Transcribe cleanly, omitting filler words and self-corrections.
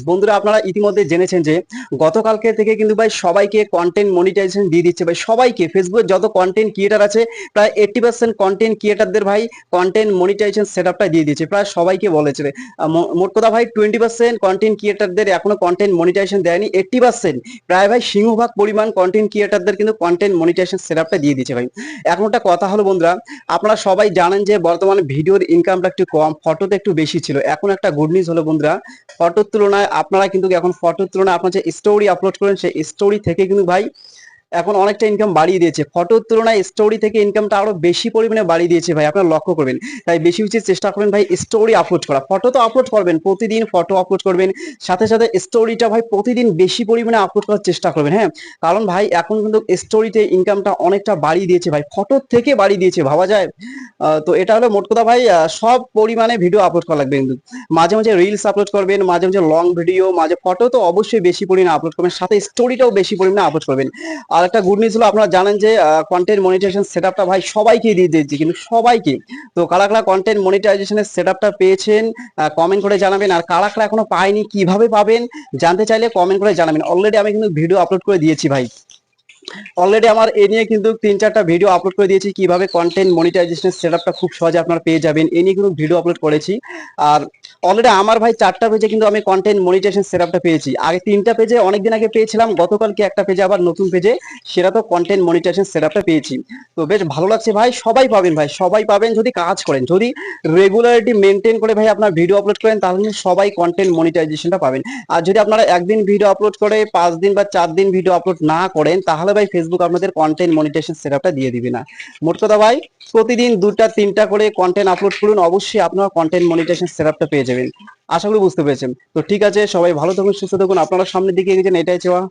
বন্ধুরা আপনারা ইতিমধ্যে জেনেছেন যে গতকালকে থেকে কিন্তু ভাই সবাইকে কন্টেন্ট মনিটাইজেশন দিয়ে দিচ্ছে ভাই, সবাইকে। ফেসবুকের যত কন্টেন্ট ক্রিয়েটার আছে প্রায় 80% কন্টেন্ট ক্রিয়েটারদের ভাই কন্টেন্ট মনিটাইজেশন সেটআপটা দিয়ে দিয়েছে, প্রায় সবাইকে বলেছে। মোট কথা ভাই 20% কন্টেন্ট ক্রিয়েটারদের এখনো কন্টেন্ট মনিটাইজেশন দেয়নি। 80% প্রায় ভাই সিংহভাগ পরিমাণ কন্টেন্ট ক্রিয়েটারদের কিন্তু কন্টেন্ট মনিটাইজেশন সেটআপটা দিয়ে দিয়েছে ভাই। এখন একটা কথা হলো বন্ধুরা, আপনারা সবাই জানেন যে বর্তমানে ভিডিওর ইনকামটা একটু কম, ফটোতে একটু বেশি ছিল। এখন একটা গুড নিউজ হলো বন্ধুরা, ফটোর তুলনায় আপনারা কিন্তু এখন ফটোর তুলনায় আপনার যে স্টোরি আপলোড করেন সেই স্টোরি থেকে কিন্তু ভাই এখন অনেকটা ইনকাম বাড়িয়ে দিয়েছে। ফটোর তুলনায় স্টোরি থেকে ইনকামটা আরো বেশি পরিমাণে বাড়িয়ে দিয়েছে ভাই, আপনারা লক্ষ্য করবেন। তাই বেশি বেশি চেষ্টা করবেন ভাই স্টোরি আপলোড করা। ফটো তো আপলোড করবেন, প্রতিদিন ফটো আপলোড করবেন, সাথে সাথে স্টোরিটা ভাই প্রতিদিন বেশি পরিমাণে আপলোড করার চেষ্টা করবেন। হ্যাঁ, কারণ ভাই এখন কিন্তু স্টোরিতে ইনকামটা অনেকটা বাড়িয়ে দিয়েছে ভাই, ফটোর থেকে বাড়িয়ে দিয়েছে, ভাবা যায়। তো এটা হলো মোট কথা ভাই, সব পরিমাণে ভিডিও আপলোড করা লাগবে কিন্তু। মাঝে মাঝে রিলস আপলোড করবেন, মাঝে মাঝে লং ভিডিও, মাঝে ফটো তো অবশ্যই বেশি পরিমাণে আপলোড করবেন, সাথে স্টোরিটাও বেশি পরিমাণে আপলোড করবেন। আর একটা গুড নিউজ হলো, আপনারা জানেন যে কন্টেন্ট মনিটাইজেশন সেটআপটা ভাই সবাইকে দিয়ে দিয়েছি, কিন্তু সবাইকে। তো কারা কারা কন্টেন্ট মনিটাইজেশনের সেটআপটা পেয়েছেন কমেন্ট করে জানাবেন, আর কারা কারা এখনো পায়নি কিভাবে পাবেন জানতে চাইলে কমেন্ট করে জানাবেন। অলরেডি আমি কিন্তু ভিডিও আপলোড করে দিয়েছি ভাই, অলরেডি আমার এ নিয়ে কিন্তু 3-4টা ভিডিও আপলোড করে দিয়েছি কিভাবে কন্টেন্ট মনিটাইজেশনের সেটআপটা খুব সহজে আপনারা পেয়ে যাবেন, এ নিয়ে কিন্তু ভিডিও আপলোড করেছি। আর অলরেডি আমার ভাই 4টা পেজে কিন্তু আমি কন্টেন্ট মনিটাইজেশন সেটআপটা পেয়েছি। আগে 3টা পেজে অনেকদিন আগে পেয়েছিলাম, গতকালকে একটা পেজে আবার নতুন পেজে সেটা তো কন্টেন্ট মনিটাইজেশন সেটআপটা পেয়েছি। তো বেশ ভালো লাগছে ভাই, সবাই পাবেন ভাই, সবাই পাবেন যদি কাজ করেন, যদি রেগুলারিটি মেনটেন করে ভাই আপনার ভিডিও আপলোড করেন, তাহলে কিন্তু সবাই কন্টেন্ট মনিটাইজেশনটা পাবেন। আর যদি আপনারা একদিন ভিডিও আপলোড করে 5 দিন বা 4 দিন ভিডিও আপলোড না করেন, তাহলে ভাই ফেসবুক আপনাদের কন্টেন্ট মনিটাইজেশন সেটআপটা দিয়ে দিবে না। মোট কথা ভাই প্রতিদিন 2টা 3টা করে কন্টেন্ট আপলোড করুন, অবশ্যই আপনারা কন্টেন্ট মনিটাইজেশন সেটআপটা পেয়ে যাবেন। আশা করি বুঝতে পেরেছেন। তো ঠিক আছে, সবাই ভালো থাকুন, সুস্থ থাকুন, আপনারা সামনের দিকে এগিয়ে যান, এটাই চাওয়া।